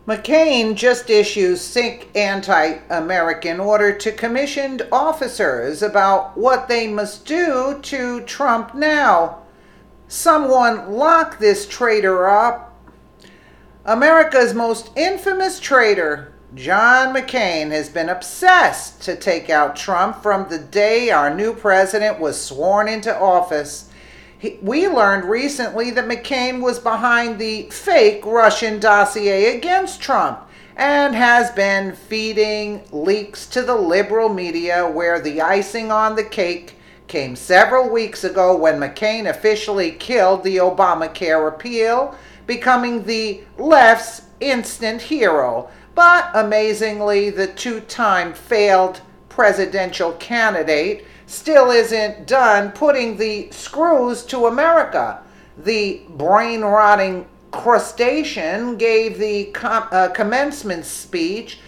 Mccain just issues sick anti-American order to commissioned officers about what they must do to Trump now. Someone lock this traitor up. America's most infamous traitor, John McCain, has been obsessed to take out Trump from the day our new president was sworn into office. We learned recently that McCain was behind the fake Russian dossier against Trump and has been feeding leaks to the liberal media, where the icing on the cake came several weeks ago when McCain officially killed the Obamacare repeal, becoming the left's instant hero. But amazingly, the two-time failed presidential candidate still isn't done putting the screws to America. The brain-rotting crustacean gave the commencement speech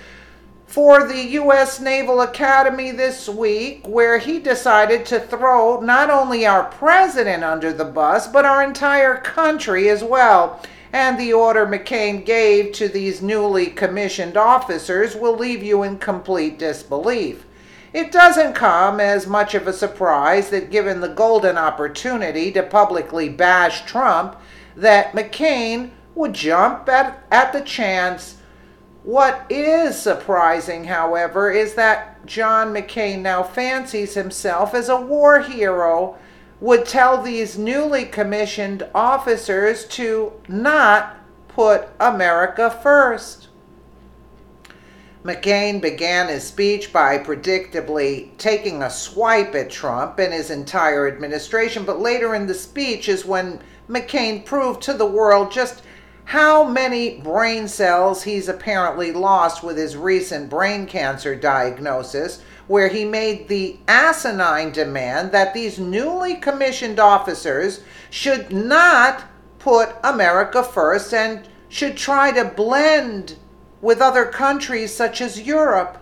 for the U.S. Naval Academy this week, where he decided to throw not only our president under the bus, but our entire country as well. And the order McCain gave to these newly commissioned officers will leave you in complete disbelief. It doesn't come as much of a surprise that, given the golden opportunity to publicly bash Trump, that McCain would jump at the chance. What is surprising, however, is that John McCain now fancies himself as a war hero, would tell these newly commissioned officers to not put America first. McCain began his speech by predictably taking a swipe at Trump and his entire administration, but later in the speech is when McCain proved to the world just how many brain cells he's apparently lost with his recent brain cancer diagnosis, where he made the asinine demand that these newly commissioned officers should not put America first and should try to blend with other countries such as Europe.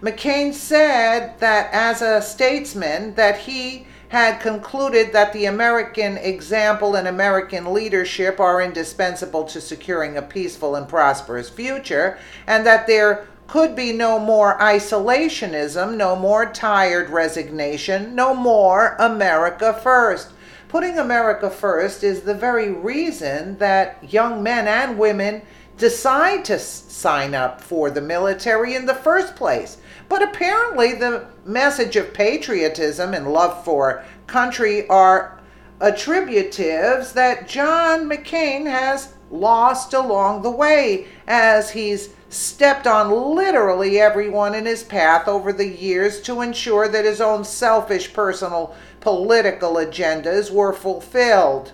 McCain said that as a statesman that he had concluded that the American example and American leadership are indispensable to securing a peaceful and prosperous future, and that there could be no more isolationism, no more tired resignation, no more America first. Putting America first is the very reason that young men and women decide to sign up for the military in the first place. But apparently the message of patriotism and love for country are attributives that John McCain has lost along the way, as he's stepped on literally everyone in his path over the years to ensure that his own selfish personal political agendas were fulfilled.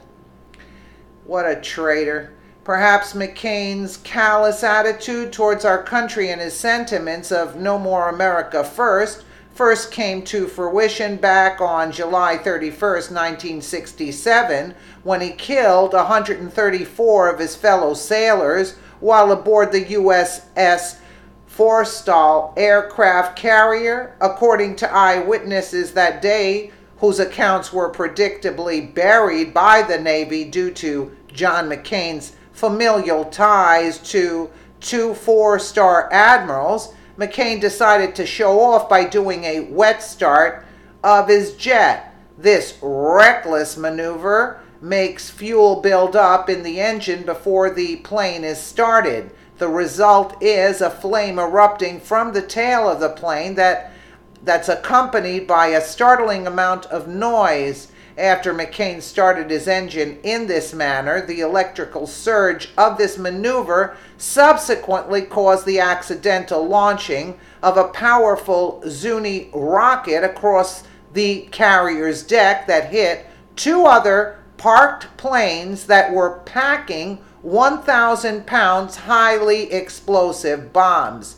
What a traitor. Perhaps McCain's callous attitude towards our country and his sentiments of no more America first came to fruition back on July 31st, 1967, when he killed 134 of his fellow sailors while aboard the USS Forrestal aircraft carrier, according to eyewitnesses that day, whose accounts were predictably buried by the Navy due to John McCain's familial ties to two four-star admirals. McCain decided to show off by doing a wet start of his jet. This reckless maneuver makes fuel build up in the engine before the plane is started. The result is a flame erupting from the tail of the plane that's accompanied by a startling amount of noise. After McCain started his engine in this manner, the electrical surge of this maneuver subsequently caused the accidental launching of a powerful Zuni rocket across the carrier's deck that hit two other parked planes that were packing 1,000 pounds highly explosive bombs.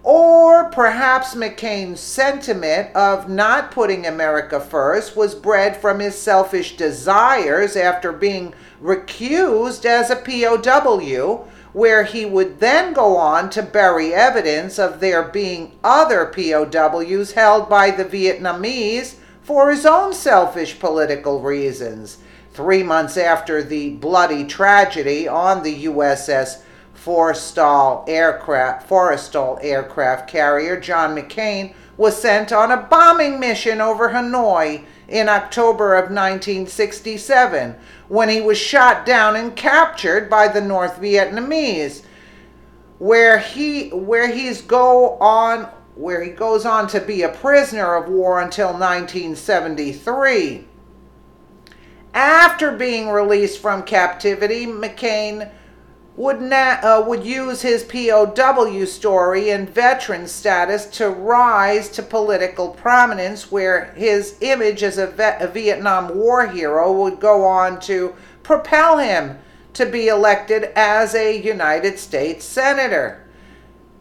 Or perhaps McCain's sentiment of not putting America first was bred from his selfish desires after being recused as a POW, where he would then go on to bury evidence of there being other POWs held by the Vietnamese for his own selfish political reasons. 3 months after the bloody tragedy on the USS Forrestal aircraft carrier, John McCain, was sent on a bombing mission over Hanoi in October of 1967 when he was shot down and captured by the North Vietnamese, where he goes on to be a prisoner of war until 1973. After being released from captivity, McCain would use his POW story and veteran status to rise to political prominence, where his image as a Vietnam War hero would go on to propel him to be elected as a United States Senator.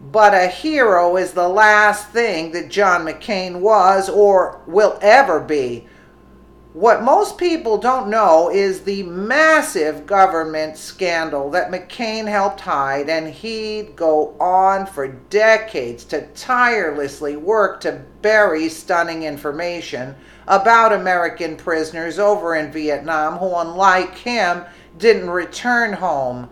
But a hero is the last thing that John McCain was or will ever be. What most people don't know is the massive government scandal that McCain helped hide, and he'd go on for decades to tirelessly work to bury stunning information about American prisoners over in Vietnam who, unlike him, didn't return home.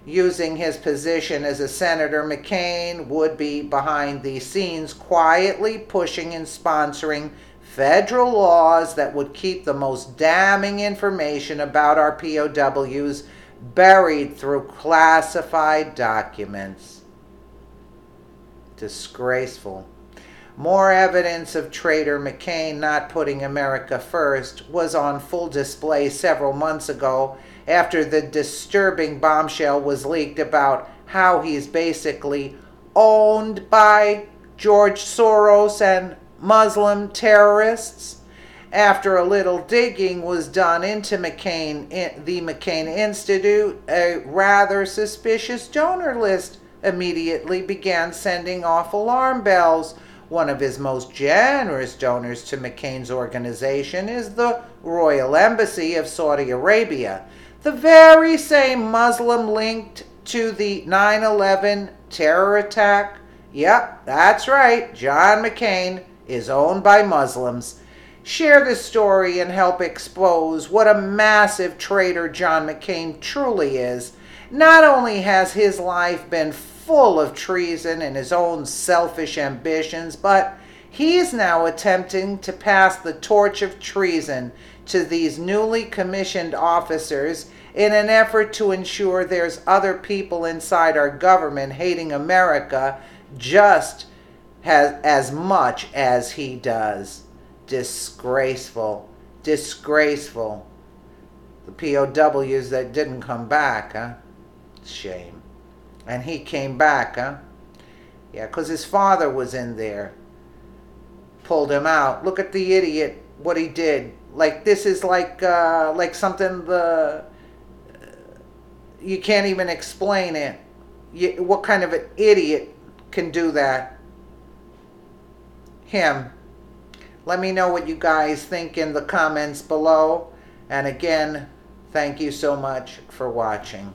Using his position as a senator, McCain would be behind the scenes quietly pushing and sponsoring federal laws that would keep the most damning information about our POWs buried through classified documents. Disgraceful. More evidence of traitor McCain not putting America first was on full display several months ago after the disturbing bombshell was leaked about how he's basically owned by George Soros and Muslim terrorists. After a little digging was done into the McCain Institute, a rather suspicious donor list immediately began sending off alarm bells. One of his most generous donors to McCain's organization is the Royal Embassy of Saudi Arabia, the very same Muslim linked to the 9/11 terror attack. Yep, that's right, John McCain is owned by Muslims. Share this story and help expose what a massive traitor John McCain truly is. Not only has his life been full of treason and his own selfish ambitions, but he's now attempting to pass the torch of treason to these newly commissioned officers in an effort to ensure there's other people inside our government hating America just as much as he does. Disgraceful. Disgraceful. The POWs that didn't come back, huh? Shame. And he came back, huh? Yeah, because his father was in there. Pulled him out. Look at the idiot, what he did. Like, this is like something you can't even explain it. What kind of an idiot can do that? Him. Let me know what you guys think in the comments below. And again, thank you so much for watching.